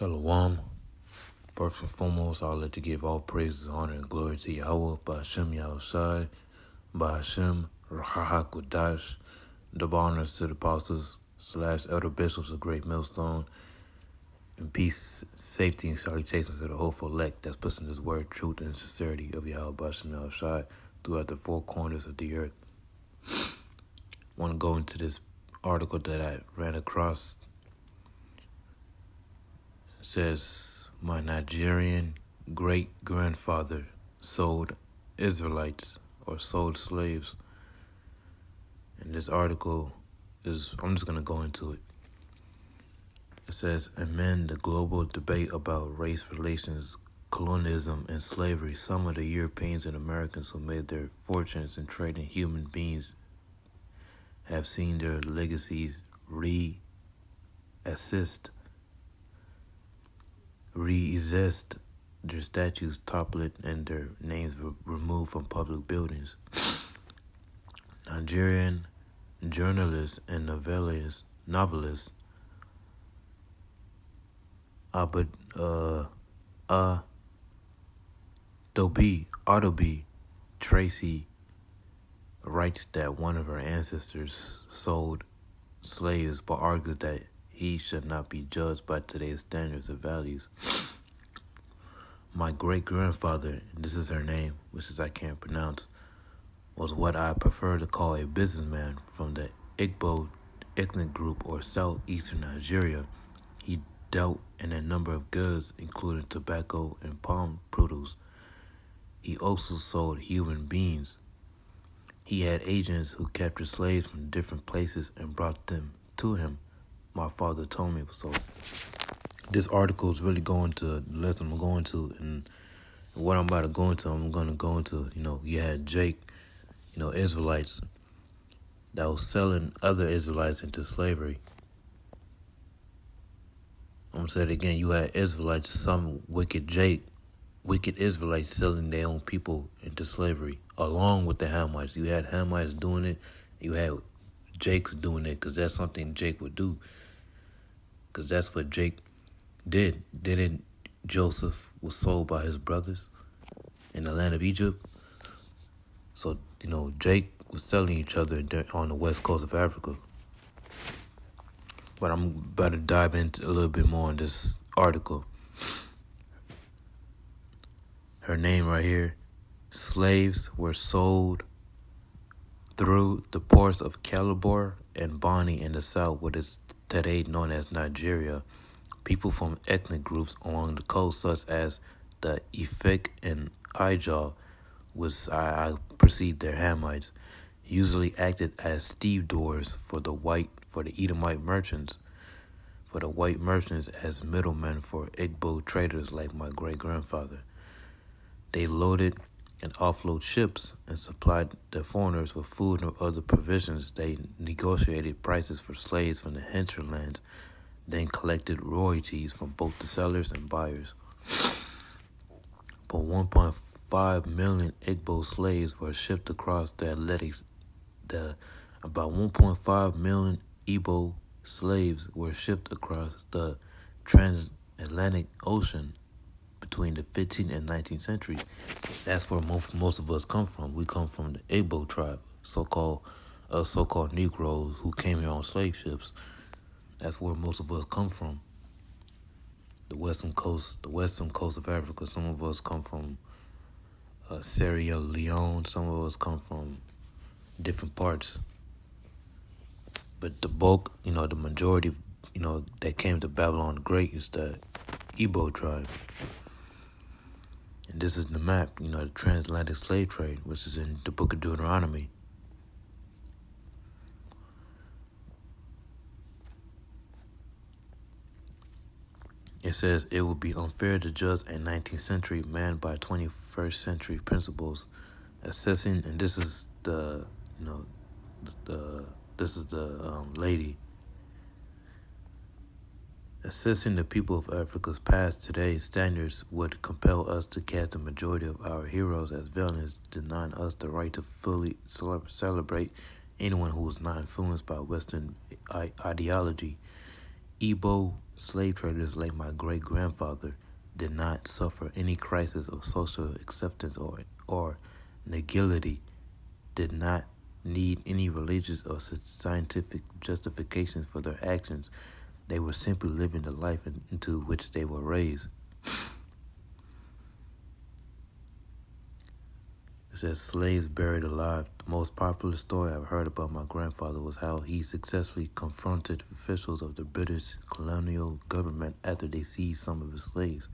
Shalom. First and foremost, I'd like to give all praises, honor, and glory to Yahweh, by Hashem Yahushai, by Hashem Rahahakudash, double honors to the apostles / elder bishops of Great Millstone, and peace, safety, and salutations to the hopeful elect that's pushing this word, truth, and sincerity of Yahweh by Hashem Yahushai throughout the four corners of the earth. I want to go into this article that I ran across. It says, my Nigerian great-grandfather sold Israelites or sold slaves. And this article is, I'm just going to go into it. It says, amid the global debate about race relations, colonialism, and slavery, some of the Europeans and Americans who made their fortunes in trading human beings have seen their legacies re-exist, their statues toppled, and their names removed from public buildings. Nigerian journalist and novelist Adobe Tracy writes that one of her ancestors sold slaves, but argues that he should not be judged by today's standards of values. My great-grandfather, this is her name, which is I can't pronounce, was what I prefer to call a businessman from the Igbo ethnic group or southeastern Nigeria. He dealt in a number of goods, including tobacco and palm produce. He also sold human beings. He had agents who captured slaves from different places and brought them to him. My father told me so. This article is really going to the lesson I'm going to, and what I'm about to go into, I'm going to go into, you had Jake, Israelites that was selling other Israelites into slavery. I'm going to say it again. You had Israelites, some wicked Israelites selling their own people into slavery, along with the Hamites. You had Hamites doing it. You had Jake's doing it, because that's something Jake would do. Because that's what Jake did. Didn't Joseph was sold by his brothers in the land of Egypt? So, Jake was selling each other on the west coast of Africa. But I'm about to dive into a little bit more on this article. Her name right here, slaves were sold through the ports of Calabar and Bonny in the south, what is today known as Nigeria. People from ethnic groups along the coast, such as the Efik and Ijaw, which I perceive they're Hamites, usually acted as stevedores for the Edomite merchants, as middlemen for Igbo traders like my great-grandfather. They loaded and offload ships and supplied the foreigners with food and other provisions. They negotiated prices for slaves from the hinterlands, then collected royalties from both the sellers and buyers. But 1.5 million Igbo slaves were shipped across the Atlantic. About 1.5 million Igbo slaves were shipped across the transatlantic ocean between the 15th and 19th century. That's where most of us come from. We come from the Igbo tribe, so-called Negroes who came here on slave ships. That's where most of us come from. The western coast of Africa. Some of us come from Sierra Leone. Some of us come from different parts. But the bulk, the majority, that came to Babylon the Great is the Igbo tribe. And this is the map, the transatlantic slave trade, which is in the book of Deuteronomy. It says it would be unfair to judge a 19th century man by 21st century principles, assessing, and this is the lady. Assessing the people of Africa's past today's standards would compel us to cast the majority of our heroes as villains, denying us the right to fully celebrate anyone who is not influenced by Western ideology. Igbo Slave traders like my great-grandfather did not suffer any crisis of social acceptance or negility, did not need any religious or scientific justification for their actions. They were simply living the life into which they were raised. It says slaves buried alive. The most popular story I've heard about my grandfather was how he successfully confronted officials of the British colonial government after they seized some of his slaves.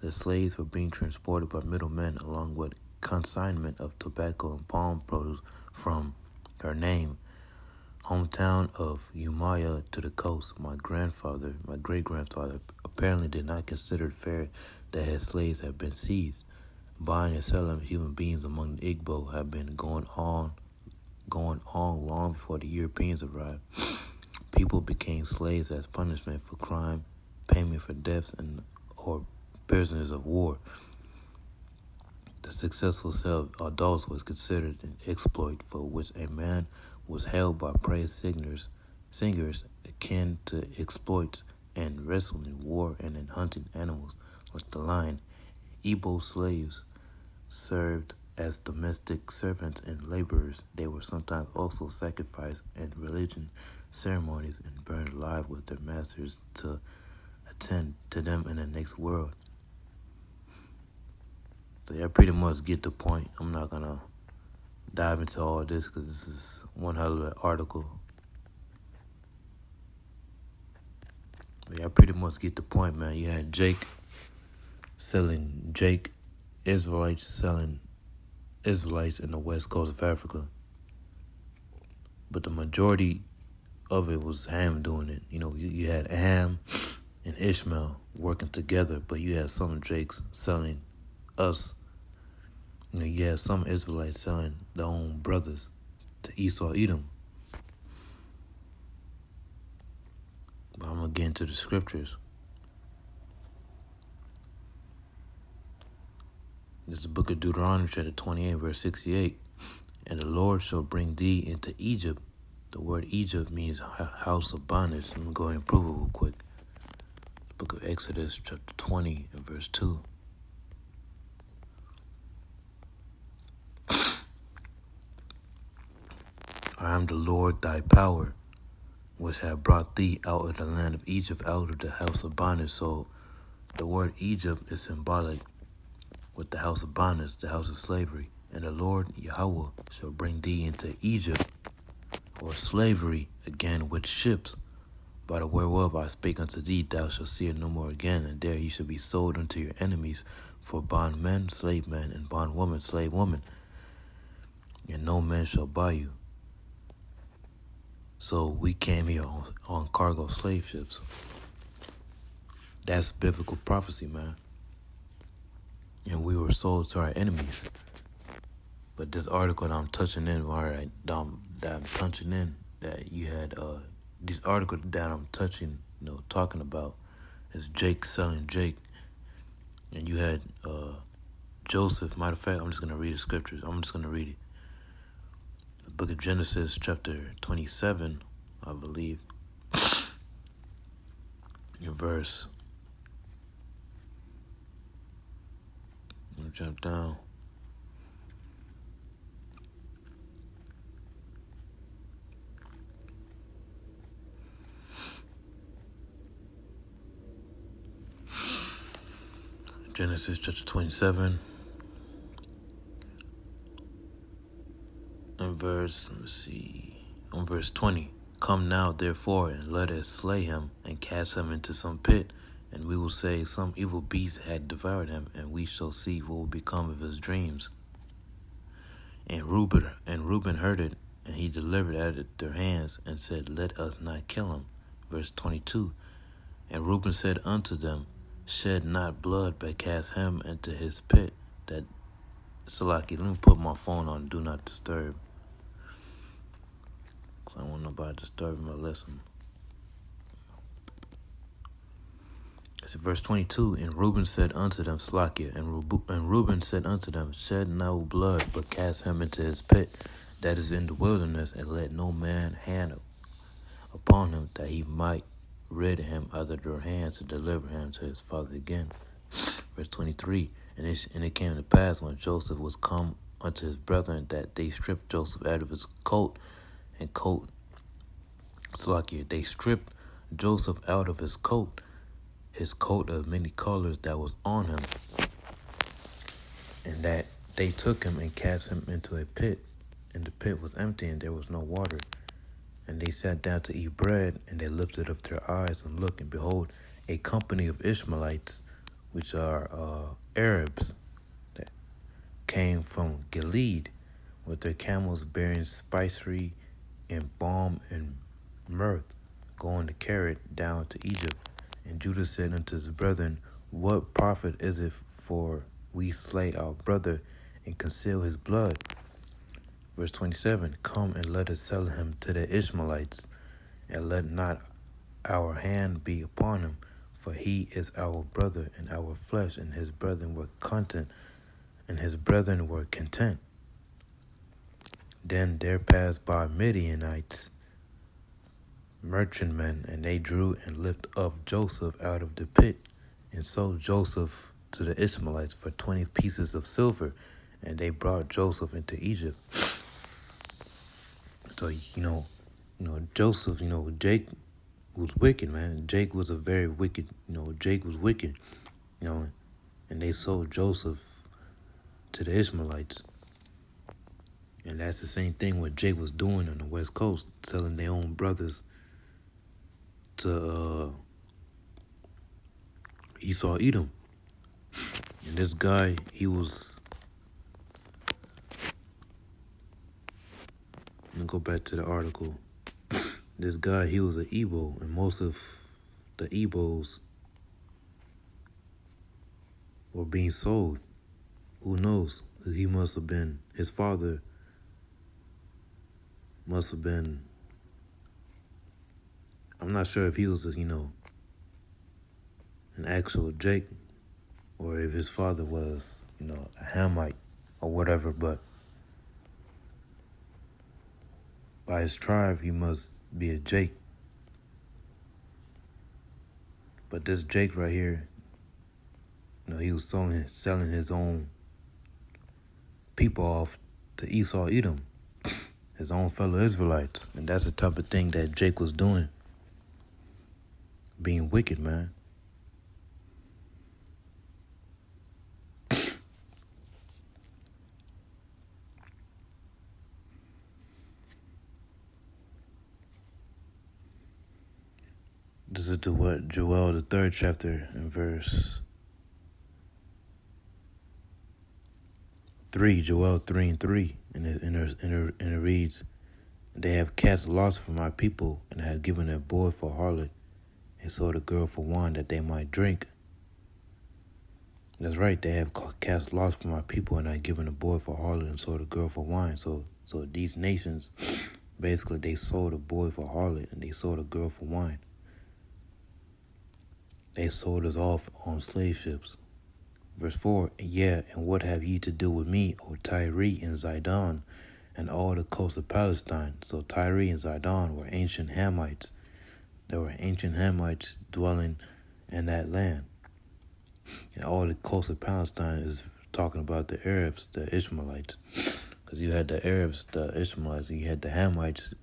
The slaves were being transported by middlemen along with consignment of tobacco and palm produce from her name, hometown of Umaya to the coast. My great-grandfather, apparently did not consider it fair that his slaves had been seized. Buying and selling human beings among the Igbo had been going on long before the Europeans arrived. People became slaves as punishment for crime, payment for debts, or prisoners of war. The successful sale of adults was considered an exploit for which a man was held by praise singers akin to exploits in wrestling, war, and in hunting animals like the lion. Igbo slaves served as domestic servants and laborers. They were sometimes also sacrificed in religion ceremonies and burned alive with their masters to attend to them in the next world. So y'all pretty much get the point. I'm not gonna dive into all this because this is one hell of an article. But y'all pretty much get the point, man. You had Israelites selling Israelites in the west coast of Africa. But the majority of it was Ham doing it. You know, you had Ham and Ishmael working together, but you had some Jakes selling us. You know, you had some Israelites selling their own brothers to Esau, Edom. But I'm going to get into the scriptures. This is the book of Deuteronomy, chapter 28, verse 68. And the Lord shall bring thee into Egypt. The word Egypt means house of bondage. Let me go ahead and prove it real quick. The book of Exodus, chapter 20, and verse 2. I am the Lord thy power, which have brought thee out of the land of Egypt, out of the house of bondage. So the word Egypt is symbolic with the house of bondage, the house of slavery. And the Lord Yahweh shall bring thee into Egypt, or slavery, again with ships, by the whereof I spake unto thee, thou shalt see it no more again, and there ye shall be sold unto your enemies for bondmen, slave men, and bondwoman, slave woman, and no man shall buy you. So we came here on cargo slave ships. That's biblical prophecy, man. And we were sold to our enemies. But this article that I'm touching in, that you had, this article that I'm touching, talking about is Jake selling Jake. And you had Joseph. Matter of fact, I'm just going to read the scriptures. I'm just going to read it. The book of Genesis, chapter 27, I believe, in verse. Let me jump down. Genesis chapter 27 and on verse 20. Come now, therefore, and let us slay him and cast him into some pit, and we will say some evil beast had devoured him, and we shall see what will become of his dreams. And Reuben heard it, and he delivered at their hands, and said, Let us not kill him. Verse 22. And Reuben said unto them, Shed not blood, but cast him into his pit. Salaki, let me put my phone on Do Not Disturb, because I don't want nobody disturbing my lesson. It's verse 22. And Reuben said unto them, Salakia, and Reuben said unto them, Shed no blood, but cast him into his pit that is in the wilderness, and let no man hand upon him, that he might rid him out of their hands to deliver him to his father again. Verse 23, and it came to pass when Joseph was come unto his brethren that they stripped Joseph out of his coat and coat. Slakia, they stripped Joseph out of his coat of many colors that was on him, and that they took him and cast him into a pit, and the pit was empty and there was no water. And they sat down to eat bread, and they lifted up their eyes and looked, and behold, a company of Ishmaelites, which are Arabs, that came from Gilead, with their camels bearing spicery and balm and myrrh, going to carry it down to Egypt. And Judah said unto his brethren, what profit is it for we slay our brother and conceal his blood? Verse 27, come and let us sell him to the Ishmaelites, and let not our hand be upon him, for he is our brother and our flesh, and his brethren were content, Then there passed by Midianites, merchantmen, and they drew and lifted up Joseph out of the pit, and sold Joseph to the Ishmaelites for 20 pieces of silver, and they brought Joseph into Egypt. So, Joseph, Jake was wicked, man. Jake was a very wicked, Jake was wicked, and they sold Joseph to the Ishmaelites. And that's the same thing what Jake was doing on the West Coast, selling their own brothers to Esau Edom. And this guy, let me go back to the article. This guy, he was an Igbo, and most of the Igbos were being sold. Who knows? He must have been, his father must have been, I'm not sure if he was, an actual Jake, or if his father was, a Hamite or whatever, but by his tribe, he must be a Jake. But this Jake right here, he was selling his own people off to Esau Edom, his own fellow Israelites. And that's the type of thing that Jake was doing, being wicked, man. This is Joel, the 3rd chapter, and verse 3, Joel 3 and 3, and it reads, they have cast lots for my people, and have given a boy for harlot, and sold a girl for wine that they might drink. That's right, they have cast lots for my people, and have given a boy for harlot, and sold a girl for wine. So these nations, basically, they sold a boy for harlot, and they sold a girl for wine. They sold us off on slave ships. Verse 4, yeah, and what have ye to do with me, O Tyre and Zidon, and all the coast of Palestine? So Tyre and Zidon were ancient Hamites. There were ancient Hamites dwelling in that land. And all the coast of Palestine is talking about the Arabs, the Ishmaelites. Because you had the Arabs, the Ishmaelites, and you had the Hamites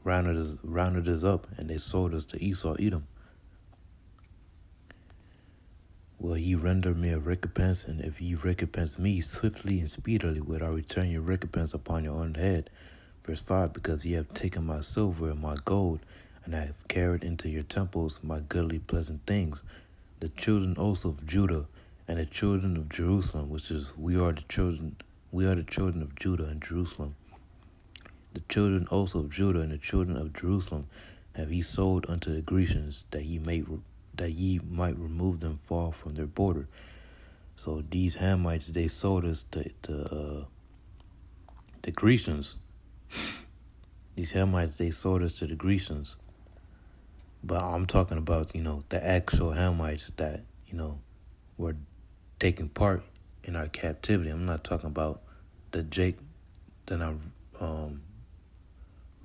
rounded us up, and they sold us to Esau Edom. Will ye render me a recompense? And if ye recompense me swiftly and speedily, will I return your recompense upon your own head? Verse 5, because ye have taken my silver and my gold, and I have carried into your temples my goodly pleasant things. The children also of Judah and the children of Jerusalem, which is we are the children of Judah and Jerusalem. The children also of Judah and the children of Jerusalem have ye sold unto the Grecians, that ye might remove them far from their border. So these Hamites, they sold us to the Grecians. These Hamites, they sold us to the Grecians. But I'm talking about, the actual Hamites that, were taking part in our captivity. I'm not talking about the Jake that I'm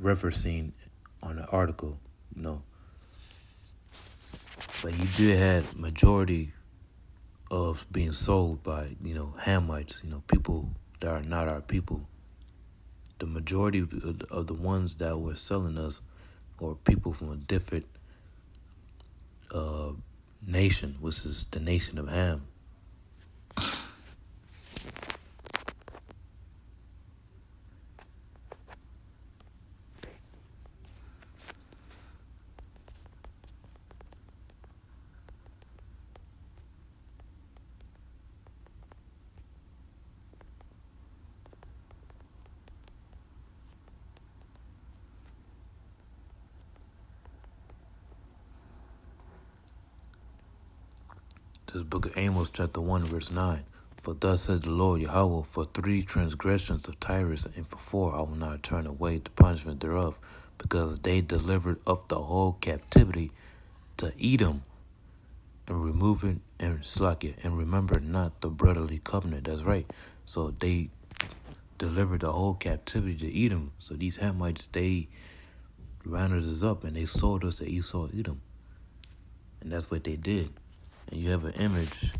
referencing on the article, But you did have majority of being sold by, Hamites, people that are not our people. The majority of the ones that were selling us were people from a different uh, nation, which is the nation of Ham. This book of Amos, chapter 1, verse 9. For thus says the Lord Yahweh, for 3 transgressions of Tyrus, and for 4 I will not turn away the punishment thereof, because they delivered up the whole captivity to Edom, and removed and slack and remembered not the brotherly covenant. That's right. So they delivered the whole captivity to Edom. So these Hamites, they rounded us up and they sold us to Esau, Edom. And that's what they did. And you have an image.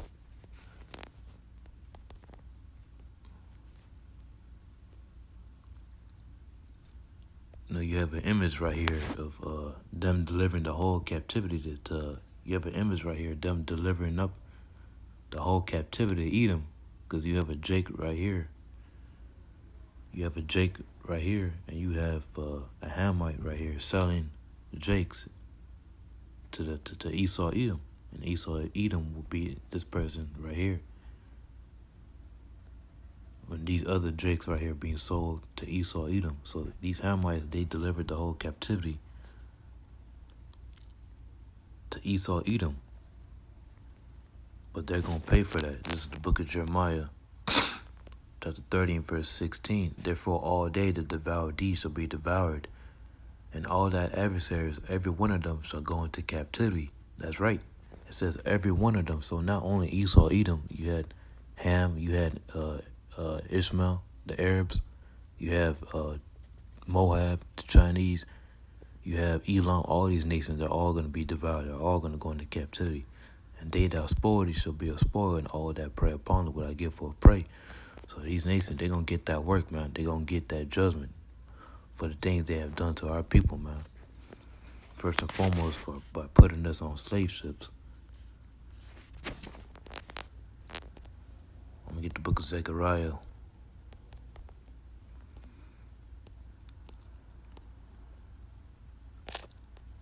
You have an image right here of them delivering the whole captivity you have an image right here, them delivering up the whole captivity to Edom. Because you have a Jake right here. You have a Jake right here, and you have a Hamite right here selling the Jakes to Esau, Edom. And Esau, Edom will be this person right here. When these other Jakes right here being sold to Esau, Edom. So these Hamites, they delivered the whole captivity to Esau, Edom. But they're going to pay for that. This is the book of Jeremiah, chapter 30, verse 16. Therefore all they that devour thee shall be devoured, and all thy adversaries, every one of them shall go into captivity. That's right. It says every one of them. So not only Esau, Edom, you had Ham, you had Ishmael, the Arabs, you have Moab, the Chinese, you have Elam, all these nations, they're all going to be devoured. They're all going to go into captivity. And they that spoil thee shall be a spoil, and all that prey upon them will I give for a prey. So these nations, they're going to get that work, man. They're going to get that judgment for the things they have done to our people, man. First and foremost, by putting us on slave ships. I'm going to get the book of Zechariah.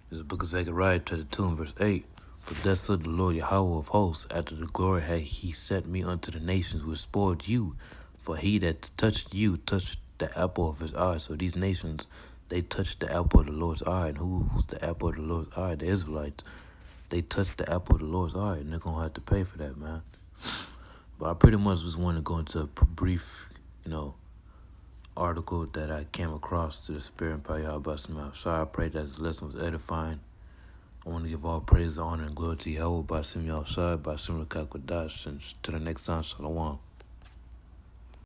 This is the book of Zechariah, chapter 2, and verse 8. For thus said the Lord Yahweh of hosts, after the glory had he set me unto the nations which spoiled you. For he that touched you touched the apple of his eye. So these nations, they touched the apple of the Lord's eye. And who's the apple of the Lord's eye? The Israelites. They touched the apple of the Lord's eye, and they're going to have to pay for that, man. But I pretty much just want to go into a brief, article that I came across to the Spirit and power of Yahweh. So I pray that this lesson was edifying. I want to give all praise, honor, and glory to Yahweh, Bashim Yahushua, Bashim Rakakwadash, and to the next time, Shalom.